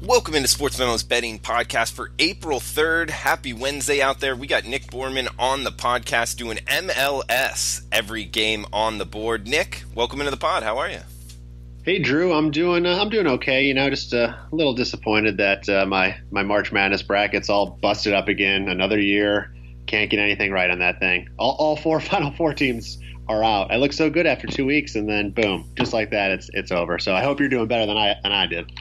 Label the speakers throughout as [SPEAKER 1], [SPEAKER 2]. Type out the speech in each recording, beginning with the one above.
[SPEAKER 1] Welcome into Sportsmemo's betting podcast for April 3rd. Happy Wednesday out there. We got Nick Borrman on the podcast doing MLS every game on the board. Nick, welcome into the pod. How are you?
[SPEAKER 2] Hey Drew, I'm doing okay. Just a little disappointed that my March Madness bracket's all busted up again. Another year, can't get anything right on that thing. All four Final Four teams are out. I looked so good after 2 weeks, and then boom, just like that, it's over. So I hope you're doing better than I did.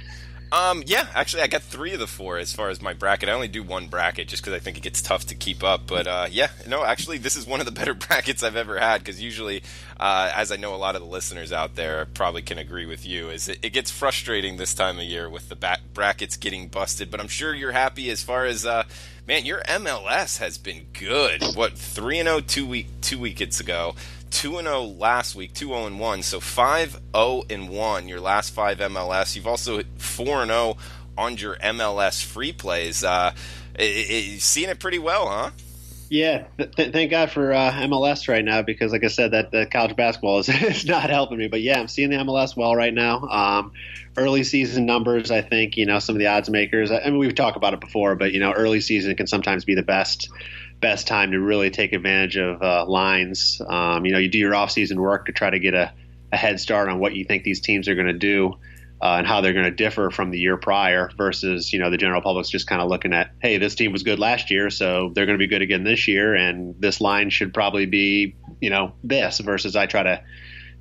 [SPEAKER 1] Yeah, actually, I got 3 of the 4 as far as my bracket. I only do one bracket just because I think it gets tough to keep up. But actually, this is one of the better brackets I've ever had because usually, as I know a lot of the listeners out there probably can agree with you, is it gets frustrating this time of year with the brackets getting busted. But I'm sure you're happy as far as, man, your MLS has been good. What, 3-0 two weekends ago? 2-0 last week, 2-0-1, so 5-0-1 your last 5 MLS. You've also hit 4-0 on your MLS free plays. Seeing it pretty well, huh?
[SPEAKER 2] Yeah, thank God for MLS right now because, like I said, that college basketball is not helping me. But yeah, I'm seeing the MLS well right now. Early season numbers, I think, some of the odds makers. I mean, we've talked about it before, but early season can sometimes be the best time to really take advantage of lines. You do your off-season work to try to get a head start on what you think these teams are going to do and how they're going to differ from the year prior versus, the general public's just kind of looking at, hey, this team was good last year, so they're going to be good again this year, and this line should probably be, this versus I try to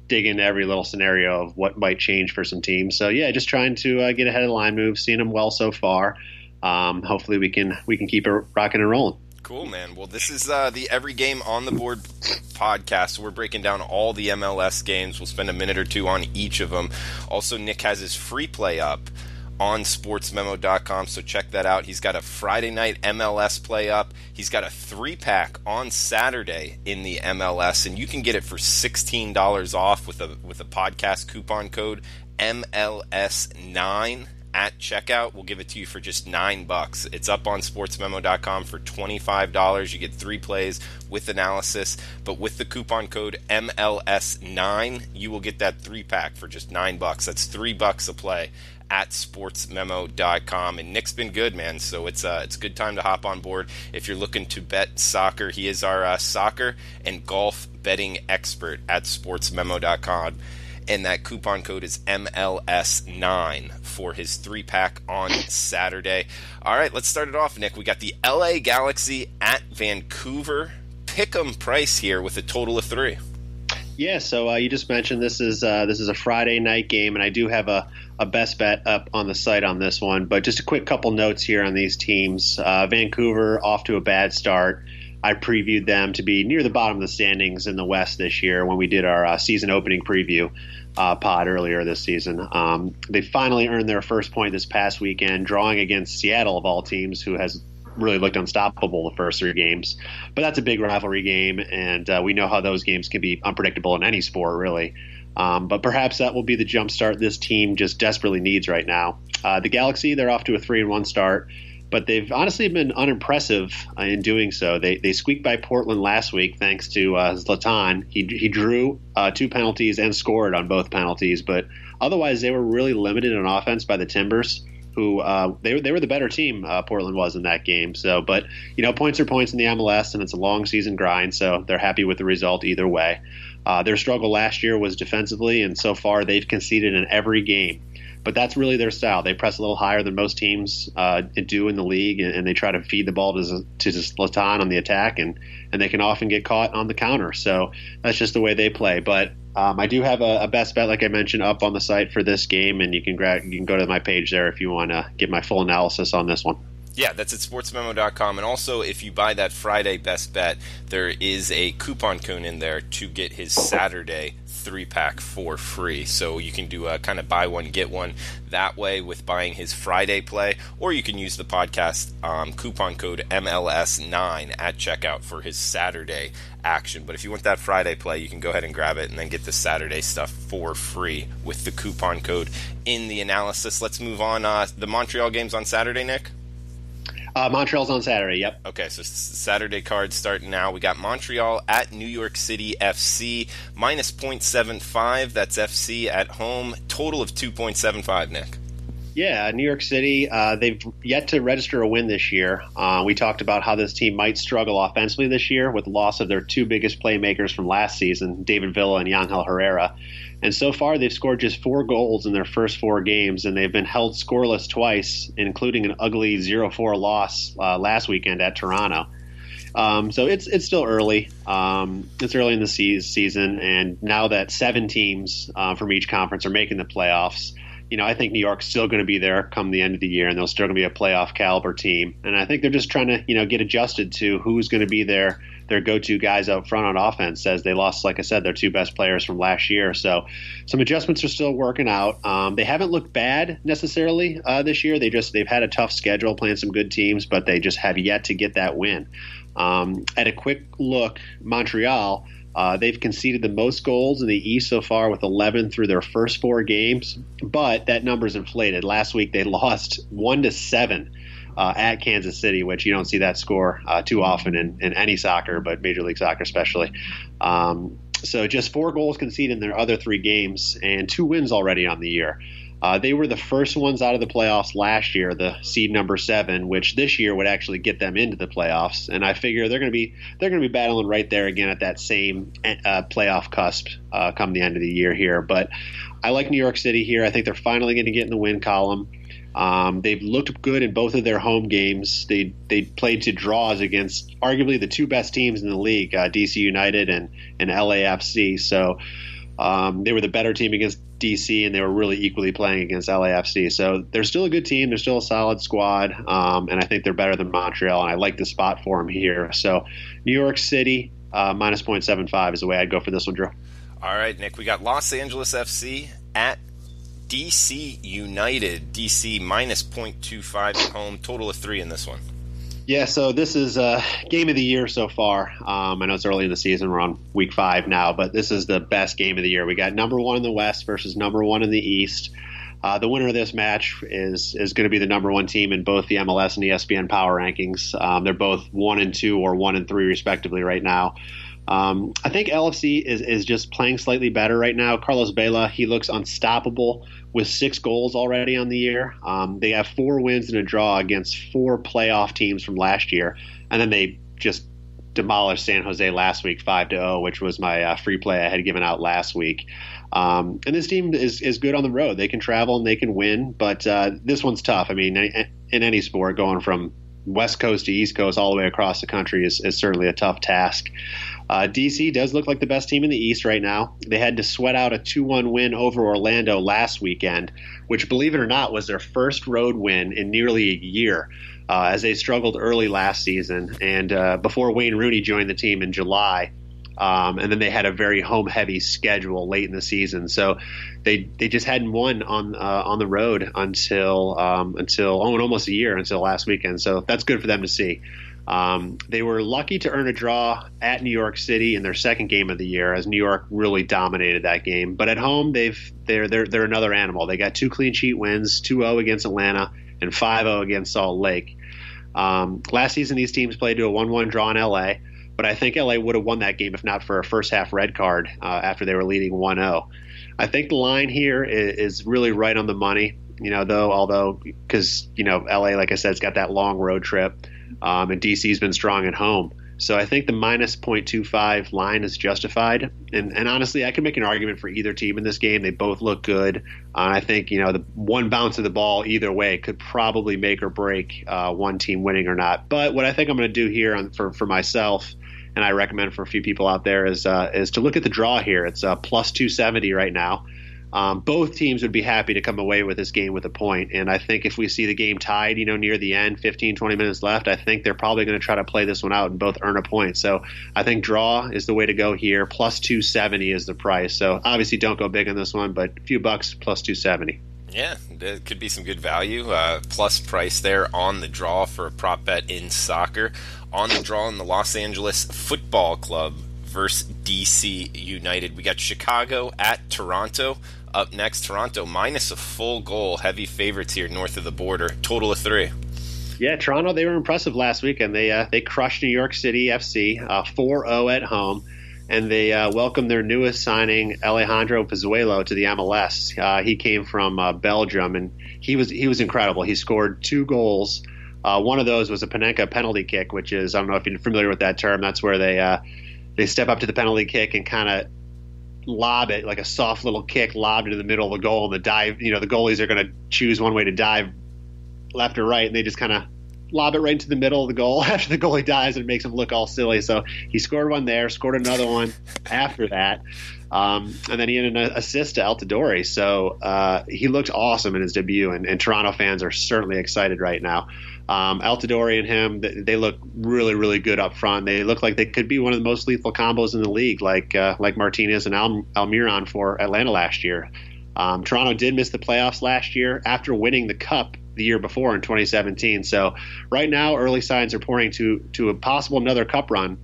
[SPEAKER 2] dig into every little scenario of what might change for some teams. So, yeah, just trying to get ahead of the line moves, seeing them well so far. Hopefully we can keep it rocking and rolling.
[SPEAKER 1] Cool, man. Well, this is the Every Game on the Board podcast. So we're breaking down all the MLS games. We'll spend a minute or two on each of them. Also, Nick has his free play up on sportsmemo.com, so check that out. He's got a Friday night MLS play up. He's got a 3-pack on Saturday in the MLS, and you can get it for $16 off with a podcast coupon code MLS9. At checkout. We'll give it to you for just $9. It's up on sportsmemo.com for $25. You get 3 plays with analysis, but with the coupon code MLS9, you will get that 3-pack for just $9. That's $3 a play at sportsmemo.com. And Nick's been good, man, so it's a good time to hop on board. If you're looking to bet soccer, he is our soccer and golf betting expert at sportsmemo.com. And that coupon code is MLS9 for his 3-pack on Saturday. All right, let's start it off, Nick. We got the LA Galaxy at Vancouver. Pick'em price here with a total of 3.
[SPEAKER 2] Yeah, so you just mentioned this is a Friday night game, and I do have a best bet up on the site on this one. But just a quick couple notes here on these teams. Vancouver off to a bad start. I previewed them to be near the bottom of the standings in the West this year when we did our season opening preview pod earlier this season. They finally earned their first point this past weekend, drawing against Seattle of all teams, who has really looked unstoppable the first 3 games. But that's a big rivalry game, and we know how those games can be unpredictable in any sport, really. But perhaps that will be the jump start this team just desperately needs right now. The Galaxy, they're off to a 3-1 start. But they've honestly been unimpressive in doing so. They squeaked by Portland last week thanks to Zlatan. He drew 2 penalties and scored on both penalties. But otherwise, they were really limited on offense by the Timbers, who they were the better team, Portland was in that game. So, but, points are points in the MLS, and it's a long season grind, so they're happy with the result either way. Their struggle last year was defensively, and so far they've conceded in every game. But that's really their style. They press a little higher than most teams do in the league, and they try to feed the ball to Zlatan on the attack, and they can often get caught on the counter. So that's just the way they play. But I do have a best bet, like I mentioned, up on the site for this game, and you can go to my page there if you want to get my full analysis on this one.
[SPEAKER 1] Yeah, that's at sportsmemo.com. And also, if you buy that Friday best bet, there is a coupon code in there to get his Saturday 3-pack for free. So you can do a kind of buy one, get one that way with buying his Friday play, or you can use the podcast coupon code MLS9 at checkout for his Saturday action. But if you want that Friday play, you can go ahead and grab it and then get the Saturday stuff for free with the coupon code in the analysis. Let's move on. The Montreal game's on Saturday, Nick?
[SPEAKER 2] Montreal's on Saturday, yep.
[SPEAKER 1] Okay, so Saturday cards starting now. We got Montreal at New York City FC, minus 0.75. That's FC at home. Total of 2.75, Nick.
[SPEAKER 2] Yeah, New York City, they've yet to register a win this year. We talked about how this team might struggle offensively this year with the loss of their two biggest playmakers from last season, David Villa and Yangel Herrera. And so far, they've scored just 4 goals in their first 4 games, and they've been held scoreless twice, including an ugly 0-4 loss last weekend at Toronto. So it's still early. It's early in the season, and now that 7 teams from each conference are making the playoffs, I think New York's still going to be there come the end of the year, and they're still going to be a playoff caliber team. And I think they're just trying to, get adjusted to who's going to be their go-to guys out front on offense, as they lost, like I said, their 2 best players from last year. So some adjustments are still working out. They haven't looked bad necessarily this year. They've had a tough schedule playing some good teams, but they just have yet to get that win. At a quick look, Montreal, they've conceded the most goals in the East so far with 11 through their first 4 games, but that number's inflated. Last week they lost 1-7 at Kansas City, which you don't see that score too often in any soccer, but Major League Soccer especially. So just 4 goals conceded in their other 3 games and 2 wins already on the year. They were the first ones out of the playoffs last year, the seed number 7, which this year would actually get them into the playoffs. And I figure they're going to be battling right there again at that same playoff cusp come the end of the year here. But I like New York City here. I think they're finally going to get in the win column. They've looked good in both of their home games. They played to draws against arguably the 2 best teams in the league, DC United and LAFC. So they were the better team against DC, and they were really equally playing against LAFC. So they're still a good team. They're still a solid squad, and I think they're better than Montreal, and I like the spot for them here. So New York City, minus 0.75 is the way I'd go for this one, Drew.
[SPEAKER 1] All right, Nick, we got Los Angeles FC at DC United. DC minus 0.25 at home, total of 3 in this one.
[SPEAKER 2] Yeah, so this is game of the year so far. I know it's early in the season. We're on week 5 now, but this is the best game of the year. We got number 1 in the West versus number 1 in the East. The winner of this match is going to be the number 1 team in both the MLS and ESPN Power Rankings. They're both 1 and 2 or 1 and 3 respectively right now. I think LFC is just playing slightly better right now. Carlos Vela, he looks unstoppable with 6 goals already on the year. They have 4 wins and a draw against 4 playoff teams from last year. And then they just demolished San Jose last week 5-0, which was my free play I had given out last week. And this team is good on the road. They can travel and they can win, but this one's tough. I mean, in any sport, going from West Coast to East Coast all the way across the country is certainly a tough task. DC does look like the best team in the East right now. They had to sweat out a 2-1 win over Orlando last weekend, which, believe it or not, was their first road win in nearly a year, as they struggled early last season and before Wayne Rooney joined the team in July. And then they had a very home-heavy schedule late in the season, so they just hadn't won on the road until almost a year, until last weekend. So that's good for them to see. They were lucky to earn a draw at New York City in their second game of the year, as New York really dominated that game. But at home, they're another animal. They got 2 clean sheet wins, 2-0 against Atlanta and 5-0 against Salt Lake. Last season, these teams played to a 1-1 draw in LA. But I think LA would have won that game if not for a first-half red card after they were leading 1-0. I think the line here is really right on the money, because LA, like I said, has got that long road trip, and DC's been strong at home. So I think the minus 0.25 line is justified. And honestly, I can make an argument for either team in this game. They both look good. I think, the one bounce of the ball either way could probably make or break one team winning or not. But what I think I'm going to do here for myself, and I recommend for a few people out there, is to look at the draw here. It's plus 270 right now. Both teams would be happy to come away with this game with a point. And I think if we see the game tied, near the end, 15, 20 minutes left, I think they're probably going to try to play this one out and both earn a point. So I think draw is the way to go here. Plus 270 is the price. So obviously don't go big on this one, but a few bucks plus 270.
[SPEAKER 1] Yeah, there could be some good value. Plus price there on the draw for a prop bet in soccer. On the draw in the Los Angeles Football Club versus DC United. We got Chicago at Toronto. Up next, Toronto minus a full goal. Heavy favorites here north of the border. Total of 3.
[SPEAKER 2] Yeah, Toronto, they were impressive last week, and they crushed New York City FC 4-0 at home. and they welcomed their newest signing, Alejandro Pozuelo, to the MLS. He came from Belgium, and he was incredible. He scored 2 goals. One of those was a Panenka penalty kick, which is, I don't know if you're familiar with that term. That's where they step up to the penalty kick and kind of lob it like a soft little kick, lobbed into the middle of the goal, and the dive. The goalies are going to choose one way to dive, left or right, and they just kind of lob it right into the middle of the goal after the goalie dives, and it makes him look all silly. So he scored one there, scored another one after that, and then he had an assist to Altidore. So he looked awesome in his debut, and Toronto fans are certainly excited right now. Altidore and him, they look really, really good up front. They look like they could be one of the most lethal combos in the league, like Martinez and Almiron for Atlanta last year. Toronto did miss the playoffs last year after winning the Cup the year before in 2017. So right now, early signs are pointing to a possible another Cup run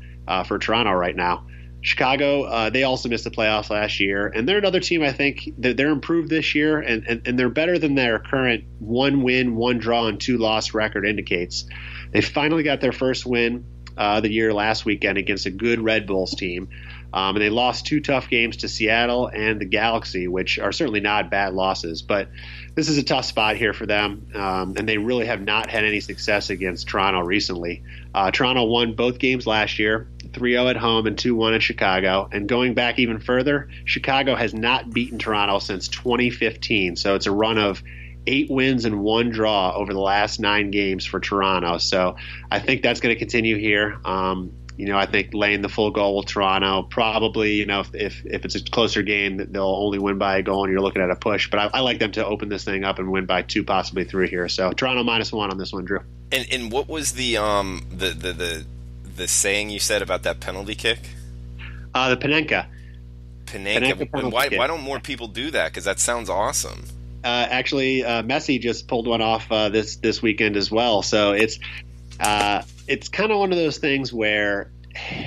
[SPEAKER 2] for Toronto right now. Chicago, they also missed the playoffs last year, and they're another team I think that they're improved this year, and they're better than their current 1 win, 1 draw, and 2 loss record indicates. They finally got their first win the year last weekend against a good Red Bulls team. And they lost 2 tough games to Seattle and the Galaxy, which are certainly not bad losses. But this is a tough spot here for them, and they really have not had any success against Toronto recently. Toronto won both games last year, 3-0 at home and 2-1 in Chicago. And going back even further, Chicago has not beaten Toronto since 2015. So it's a run of 8 wins and 1 draw over the last 9 games for Toronto. So I think that's going to continue here. I think laying the full goal with Toronto, probably, if it's a closer game, they'll only win by a goal and you're looking at a push. But I like them to open this thing up and win by 2, possibly 3 here. So Toronto -1 on this one, Drew.
[SPEAKER 1] And what was the saying you said about that penalty kick?
[SPEAKER 2] The Panenka.
[SPEAKER 1] Panenka. Why don't more people do that? Because that sounds awesome.
[SPEAKER 2] Actually, Messi just pulled one off this weekend as well. So it's kind of one of those things where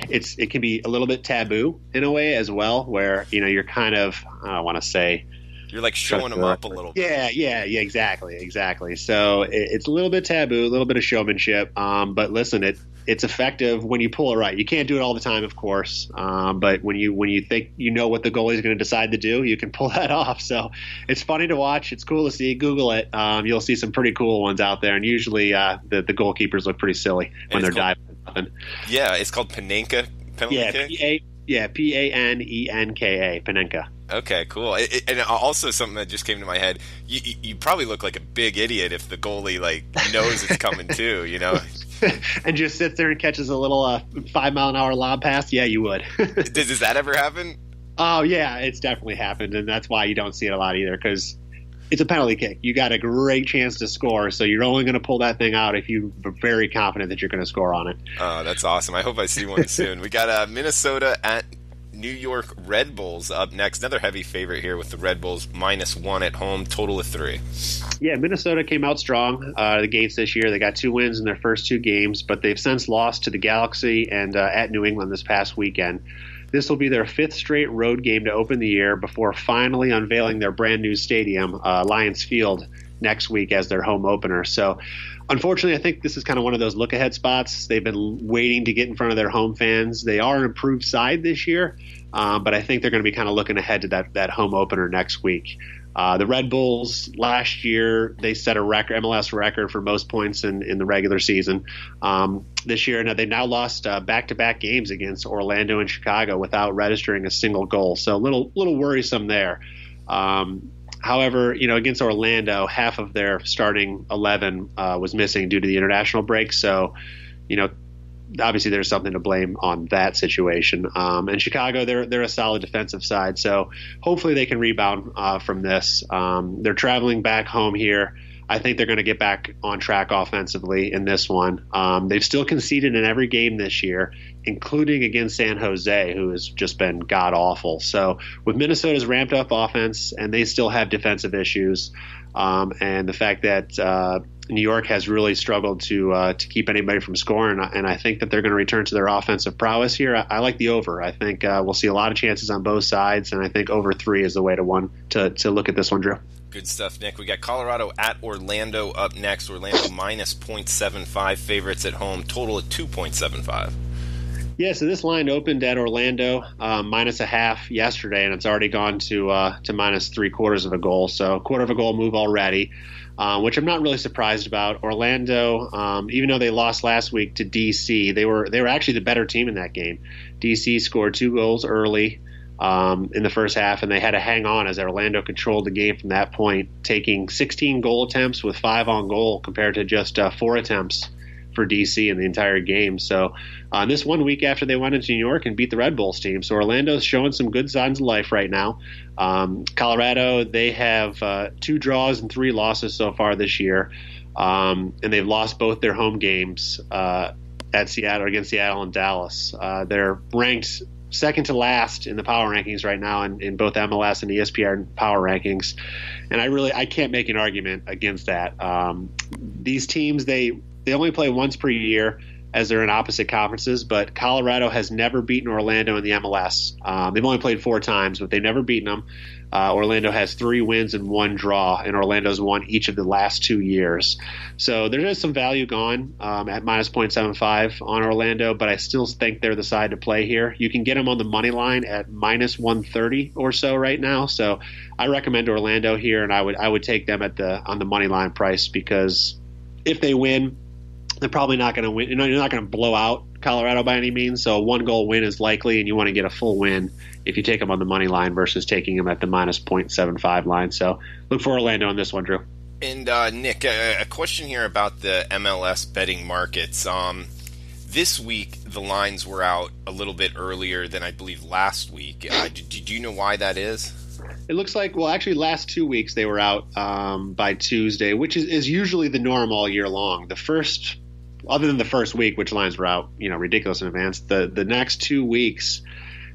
[SPEAKER 2] it can be a little bit taboo in a way as well, where you're kind of, I don't want to say,
[SPEAKER 1] you're like showing them up a little bit.
[SPEAKER 2] Yeah, exactly. So it's a little bit taboo, a little bit of showmanship. But listen, it's effective when you pull it right. You can't do it all the time, of course. But when you think what the goalie is going to decide to do, you can pull that off. So it's funny to watch. It's cool to see. Google it. You'll see some pretty cool ones out there. And usually the goalkeepers look pretty silly when they're diving.
[SPEAKER 1] Yeah, it's called Panenka penalty kick?
[SPEAKER 2] Panenka, Panenka.
[SPEAKER 1] Okay, cool. And also something that just came to my head, you probably look like a big idiot if the goalie knows it's coming too,
[SPEAKER 2] and just sits there and catches a little 5-mile-an-hour lob pass. Yeah, you would.
[SPEAKER 1] Does that ever happen?
[SPEAKER 2] Oh yeah, it's definitely happened, and that's why you don't see it a lot either, because it's a penalty kick. You got a great chance to score, so you're only going to pull that thing out if you're very confident that you're going to score on it.
[SPEAKER 1] Oh, that's awesome. I hope I see one soon. We got Minnesota at New York Red Bulls up next. Another heavy favorite here with the Red Bulls -1 at home, total of 3.
[SPEAKER 2] Yeah, Minnesota came out strong the gates this year. They got 2 wins in their first 2 games, but they've since lost to the Galaxy and at New England this past weekend. This will be their 5th straight road game to open the year before finally unveiling their brand new stadium, Lions Field, next week as their home opener. So unfortunately, I think this is kind of one of those look-ahead spots. They've been waiting to get in front of their home fans. They are an improved side this year, but I think they're going to be kind of looking ahead to that home opener next week. The Red Bulls last year, they set a MLS record for most points in the regular season. This year, they now lost back-to-back games against Orlando and Chicago without registering a single goal. So a little worrisome there. However, against Orlando, half of their starting 11 was missing due to the international break. So, obviously there's something to blame on that situation. And Chicago, they're a solid defensive side. So hopefully they can rebound from this. They're traveling back home here. I think they're going to get back on track offensively in this one. They've still conceded in every game this year, including against San Jose, who has just been god-awful. So with Minnesota's ramped-up offense, and they still have defensive issues, and the fact that New York has really struggled to keep anybody from scoring, and I think that they're going to return to their offensive prowess here. I like the over. I think we'll see a lot of chances on both sides, and I think over 3 is the way to look at this one, Drew.
[SPEAKER 1] Good stuff, Nick. We got Colorado at Orlando up next. Orlando -0.75 favorites at home, total of 2.75.
[SPEAKER 2] Yeah, so this line opened at Orlando minus a half yesterday, and it's already gone to minus 3/4 of a goal. So a quarter of a goal move already, which I'm not really surprised about. Orlando, even though they lost last week to DC, they were actually the better team in that game. DC scored 2 goals early in the first half, and they had to hang on as Orlando controlled the game from that point, taking 16 goal attempts with 5 on goal compared to just 4 attempts for DC in the entire game. So this 1 week after they went into New York and beat the Red Bulls team. So Orlando's showing some good signs of life right now. Colorado, they have 2 draws and 3 losses so far this year. And they've lost both their home games at Seattle, against Seattle and Dallas. They're ranked second to last in the power rankings right now in both MLS and ESPN power rankings. And I can't make an argument against that. These teams, they only play once per year as they're in opposite conferences, but Colorado has never beaten Orlando in the MLS. They've only played 4 times, but they've never beaten them. Orlando has 3 wins and 1 draw, and Orlando's won each of the last 2 years. So there is some value gone at minus 0.75 on Orlando, but I still think they're the side to play here. You can get them on the money line at minus 130 or so right now. So I recommend Orlando here, and I would take them on the money line price, because if they win, they're probably not going to win. You're not going to blow out Colorado by any means. So a 1-goal win is likely, and you want to get a full win if you take them on the money line versus taking them at the minus 0.75 line. So look for Orlando on this one, Drew.
[SPEAKER 1] And Nick, a question here about the MLS betting markets. This week, the lines were out a little bit earlier than I believe last week. Did you know why that is?
[SPEAKER 2] It looks like, well, actually last 2 weeks they were out by Tuesday, which is usually the norm all year long. Other than the first week, which lines were out, ridiculous in advance, the next 2 weeks,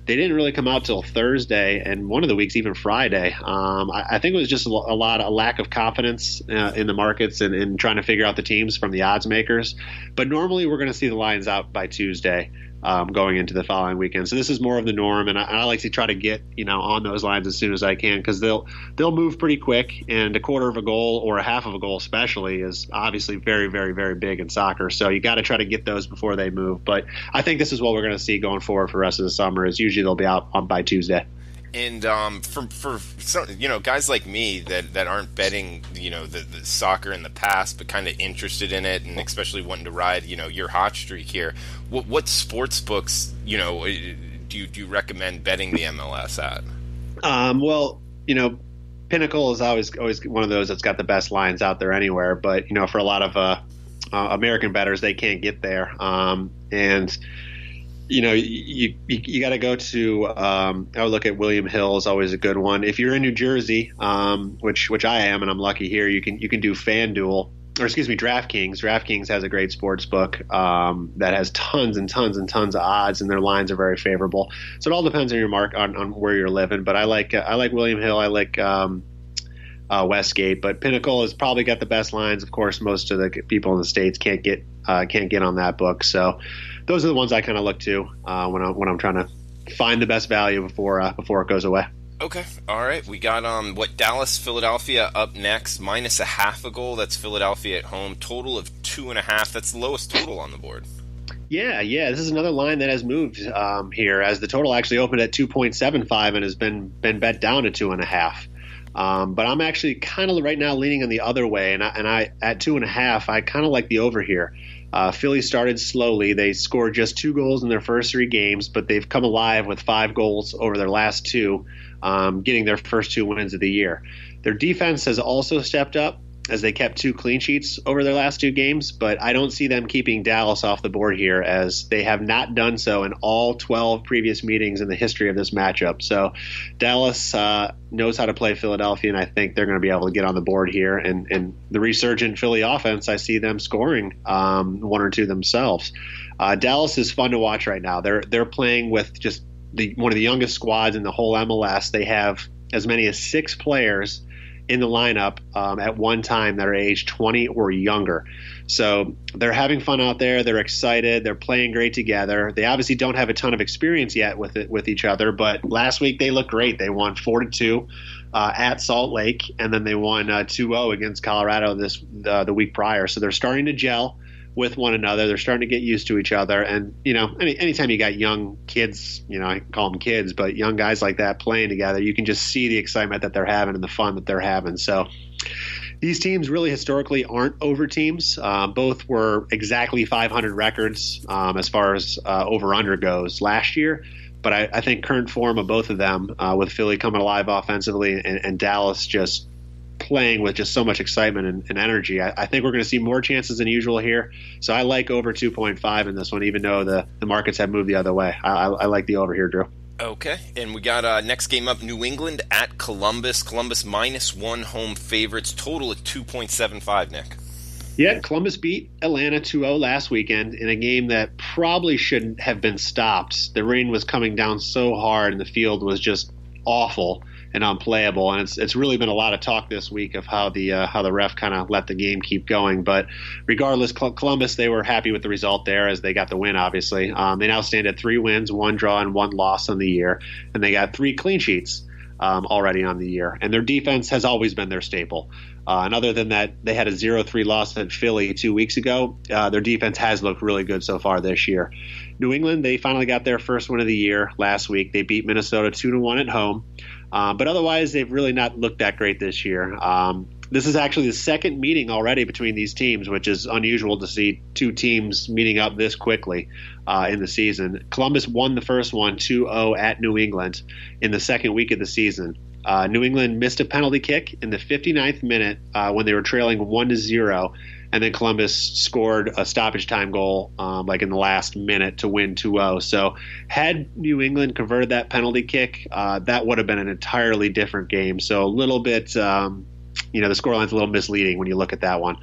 [SPEAKER 2] they didn't really come out till Thursday, and one of the weeks even Friday. I think it was just a lack of confidence in the markets and trying to figure out the teams from the odds makers. But normally we're going to see the lines out by Tuesday. Going into the following weekend. So this is more of the norm, and I like to try to get on those lines as soon as I can, because they'll move pretty quick, and a quarter of a goal or a half of a goal especially is obviously very, very, very big in soccer. So you got to try to get those before they move. But I think this is what we're going to see going forward for the rest of the summer. Is usually they'll be out by Tuesday.
[SPEAKER 1] And for some, guys like me that aren't betting, the soccer in the past, but kind of interested in it, and especially wanting to ride, your hot streak here. What sports books, do you recommend betting the MLS at?
[SPEAKER 2] Well, Pinnacle is always one of those that's got the best lines out there anywhere. But for a lot of American bettors, they can't get there, and you got to go to. I would look at William Hill is always a good one. If you're in New Jersey, which I am, and I'm lucky here, you can do FanDuel, or excuse me, DraftKings. DraftKings has a great sports book that has tons and tons and tons of odds, and their lines are very favorable. So it all depends on your on where you're living. But I like William Hill. I like Westgate, but Pinnacle has probably got the best lines. Of course, most of the people in the States can't get on that book. So those are the ones I kind of look to when I'm trying to find the best value before it goes away.
[SPEAKER 1] Okay, all right. We got Dallas, Philadelphia up next, minus a half a goal. That's Philadelphia at home. Total of 2.5. That's the lowest total on the board. Yeah. This is another line that has moved here, as the total actually opened at 2.75 and has been bet down to 2.5. But I'm actually kind of right now leaning on the other way, and I at 2.5, I kind of like the over here. Philly started slowly. They scored just 2 goals in their first 3 games, but they've come alive with 5 goals over their last 2, getting their first 2 wins of the year. Their defense has also stepped up, as they kept 2 clean sheets over their last 2 games, but I don't see them keeping Dallas off the board here, as they have not done so in all 12 previous meetings in the history of this matchup. So Dallas knows how to play Philadelphia, and I think they're going to be able to get on the board here. And the resurgent Philly offense, I see them scoring 1 or 2 themselves. Dallas is fun to watch right now. They're playing with just one of the youngest squads in the whole MLS. They have as many as 6 players in the lineup at one time that are age 20 or younger. So they're having fun out there. They're excited. They're playing great together. They obviously don't have a ton of experience yet with each other, but last week they looked great. They won 4-2 at Salt Lake, and then they won 2-0 against Colorado the week prior. So they're starting to gel
[SPEAKER 2] with one another. They're starting to get used to each other. And, anytime you got young kids, I call them kids, but young guys like that playing together, you can just see the excitement that they're having and the fun that they're having. So these teams really historically aren't over teams. Both were exactly 500 records as far as over-under goes last year. But I think current form of both of them, with Philly coming alive offensively and Dallas just playing with just so much excitement and energy, I think we're going to see more chances than usual here. So I like over 2.5 in this one, even though the markets have moved the other way. I like the over here, Drew.
[SPEAKER 1] Okay, and we got next game up, New England at Columbus. Columbus -1 home favorites, total at 2.75, Nick.
[SPEAKER 2] Yeah, Columbus beat Atlanta 2-0 last weekend in a game that probably shouldn't have been stopped. The rain was coming down so hard and the field was just awful and unplayable. And it's really been a lot of talk this week of how the ref kind of let the game keep going. But regardless, Columbus, they were happy with the result there as they got the win, obviously. They now stand at 3 wins, 1 draw, and 1 loss on the year. And they got 3 clean sheets already on the year. And their defense has always been their staple. And other than that, they had a 0-3 loss at Philly 2 weeks ago. Their defense has looked really good so far this year. New England, they finally got their first win of the year last week. They beat Minnesota 2-1 at home. But otherwise, they've really not looked that great this year. This is actually the second meeting already between these teams, which is unusual to see 2 teams meeting up this quickly in the season. Columbus won the first one 2-0 at New England in the second week of the season. New England missed a penalty kick in the 59th minute when they were trailing 1-0, and then Columbus scored a stoppage time goal like in the last minute to win 2-0. So had New England converted that penalty kick, that would have been an entirely different game. So a little bit, the scoreline's a little misleading when you look at that one.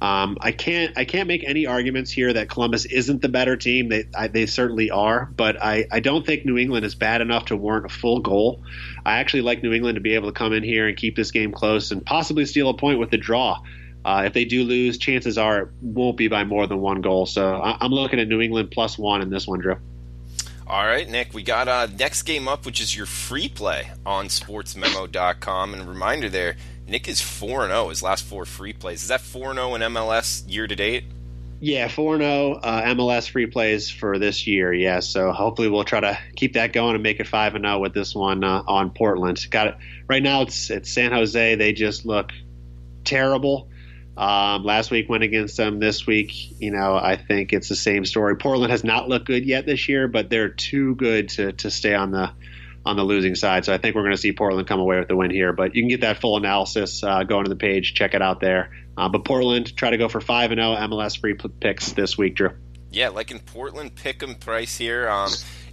[SPEAKER 2] I can't make any arguments here that Columbus isn't the better team. They certainly are, but I don't think New England is bad enough to warrant a full goal. I actually like New England to be able to come in here and keep this game close and possibly steal a point with the draw. If they do lose, chances are it won't be by more than 1 goal. So I'm looking at New England +1 in this one, Drew.
[SPEAKER 1] All right, Nick, we got next game up, which is your free play on sportsmemo.com. And a reminder there, Nick is 4-0 his last 4 free plays. Is that 4-0 in MLS year to date?
[SPEAKER 2] Yeah, 4-0 MLS free plays for this year. Yeah, so hopefully we'll try to keep that going and make it 5-0 with this one on Portland. Got it. Right now it's San Jose. They just look terrible. Last week went against them. This week, I think it's the same story. Portland has not looked good yet this year, but they're too good to stay on the losing side. So I think we're going to see Portland come away with the win here. But you can get that full analysis going to the page. Check it out there. But Portland, try to go for 5-0 MLS free picks this week, Drew.
[SPEAKER 1] Yeah, like in Portland, pick 'em price here.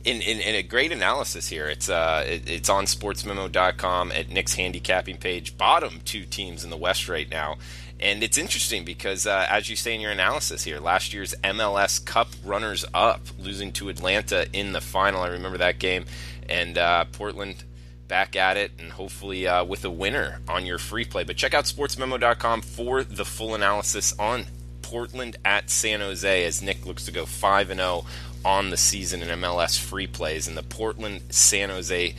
[SPEAKER 1] In a great analysis here. It's on sportsmemo.com at Nick's handicapping page. Bottom 2 teams in the West right now. And it's interesting because, as you say in your analysis here, last year's MLS Cup runners-up losing to Atlanta in the final. I remember that game. And Portland back at it, and hopefully with a winner on your free play. But check out sportsmemo.com for the full analysis on Portland at San Jose, as Nick looks to go 5-0 on the season in MLS free plays. And the Portland-San Jose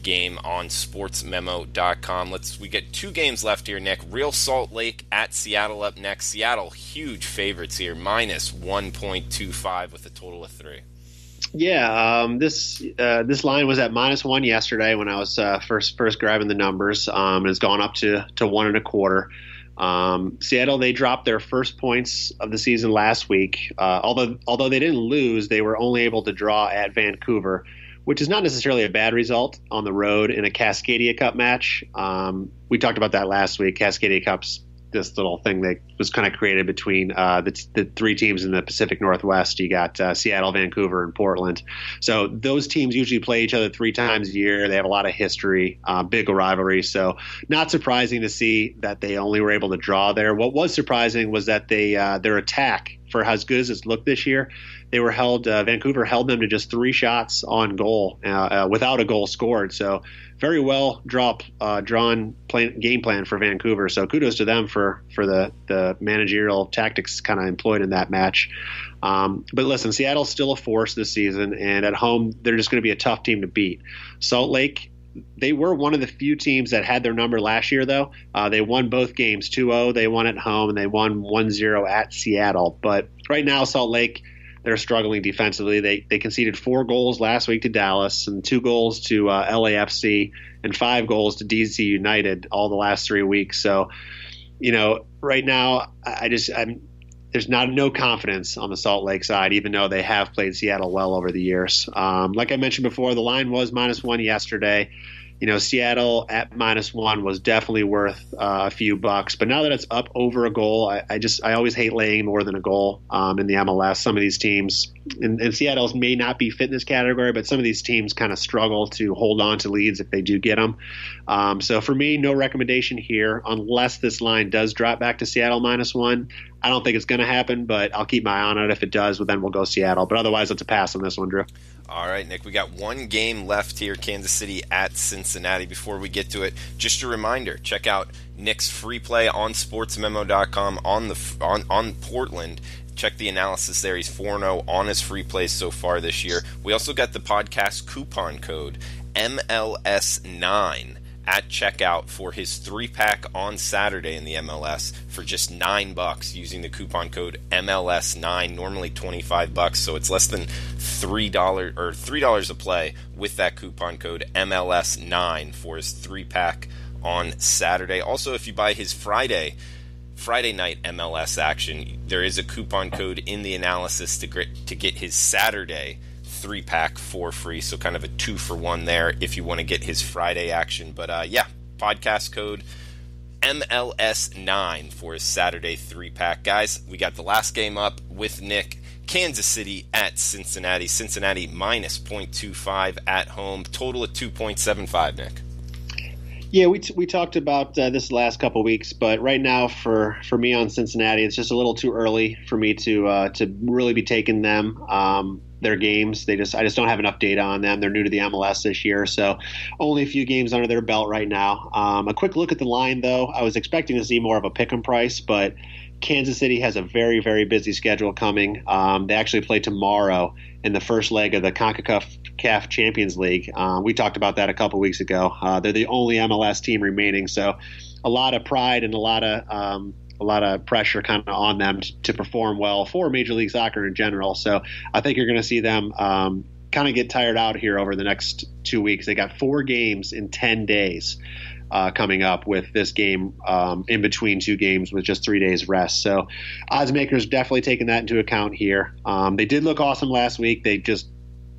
[SPEAKER 1] game on sportsmemo.com. We get 2 games left here, Nick. Real Salt Lake at Seattle up next. Seattle, huge favorites here, -1.25 with a total of 3.
[SPEAKER 2] Yeah, this line was at -1 yesterday when I was first grabbing the numbers. It's gone up to 1.25. Seattle, they dropped their first points of the season last week. Although they didn't lose, they were only able to draw at Vancouver, which is not necessarily a bad result on the road in a Cascadia Cup match. We talked about that last week. Cascadia Cup's this little thing that was kind of created between the 3 teams in the Pacific Northwest. You got Seattle, Vancouver, and Portland. So those teams usually play each other 3 times a year. They have a lot of history, big rivalry. So not surprising to see that they only were able to draw there. What was surprising was that their attack, for as good as it's looked this year, they were Vancouver held them to just 3 shots on goal without a goal scored. So very well drawn game plan for Vancouver. So kudos to them for the managerial tactics kind of employed in that match. But listen, Seattle's still a force this season, and at home they're just going to be a tough team to beat. Salt Lake, They were one of the few teams that had their number last year, though. They won both games 2-0. They won at home, and they won 1-0 at Seattle. But right now, Salt Lake, they're struggling defensively. They conceded 4 goals last week to Dallas and 2 goals to LAFC and 5 goals to DC United all the last 3 weeks. So, right now, there's no confidence on the Salt Lake side, even though they have played Seattle well over the years. Like I mentioned before, the line was -1 yesterday. Seattle at -1 was definitely worth a few bucks. But now that it's up over a goal, I always hate laying more than a goal in the MLS. Some of these teams, and Seattle may not be fit in this category, but some of these teams kind of struggle to hold on to leads if they do get them. So for me, no recommendation here unless this line does drop back to Seattle -1. I don't think it's going to happen, but I'll keep my eye on it. If it does, well, then we'll go Seattle. But otherwise, it's a pass on this one, Drew.
[SPEAKER 1] All right, Nick, we got one game left here, Kansas City at Cincinnati. Before we get to it, just a reminder, check out Nick's free play on sportsmemo.com on Portland. Check the analysis there. He's 4-0 on his free plays so far this year. We also got the podcast coupon code MLS9 at checkout for his 3-pack on Saturday in the MLS for just $9 using the coupon code MLS9, normally $25, so it's less than $3 a play with that coupon code MLS9 for his 3-pack on Saturday. Also, if you buy his Friday night MLS action, there is a coupon code in the analysis to get his Saturday 3-pack for free, so kind of a 2-for-1 there if you want to get his Friday action. But podcast code MLS9 for his Saturday 3-pack. Guys, we got the last game up with Nick. Kansas City at Cincinnati. Cincinnati minus 0.25 at home. Total at 2.75, Nick.
[SPEAKER 2] Yeah, we talked about this last couple weeks, but right now for me on Cincinnati, it's just a little too early for me to really be taking them. Their games, I just don't have enough data on them. They're new to the MLS this year, so only a few games under their belt right now. A quick look at the line, though. I was expecting to see more of a pick 'em price, but Kansas City has a very, very busy schedule coming. They actually play tomorrow in the first leg of the CONCACAF Champions League. We talked about that a couple weeks ago. They're the only MLS team remaining, so a lot of pride and a lot of pressure kind of on them to perform well for Major League Soccer in general. So I think you're going to see them kind of get tired out here over the next 2 weeks. They got 4 games in 10 days coming up, with this game in between 2 games with just 3 days rest. So odds makers definitely taking that into account here. They did look awesome last week. They just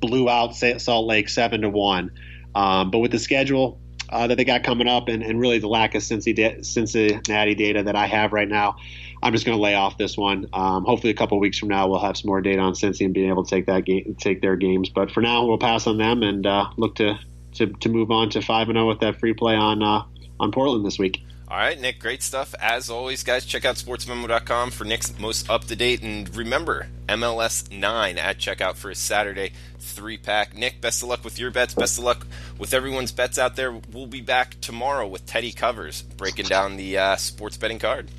[SPEAKER 2] blew out Salt Lake 7-1. But with the schedule that they got coming up and really the lack of Cincinnati data that I have right now, I'm just going to lay off this one. Hopefully a couple weeks from now we'll have some more data on Cincy and being able to take their games. But for now, we'll pass on them and look to move on to 5-0 with that free play on Portland this week.
[SPEAKER 1] All right, Nick, great stuff. As always, guys, check out sportsmemo.com for Nick's most up-to-date. And remember, MLS9 at checkout for his Saturday 3-pack. Nick, best of luck with your bets. Best of luck with everyone's bets out there. We'll be back tomorrow with Teddy Covers breaking down the sports betting card.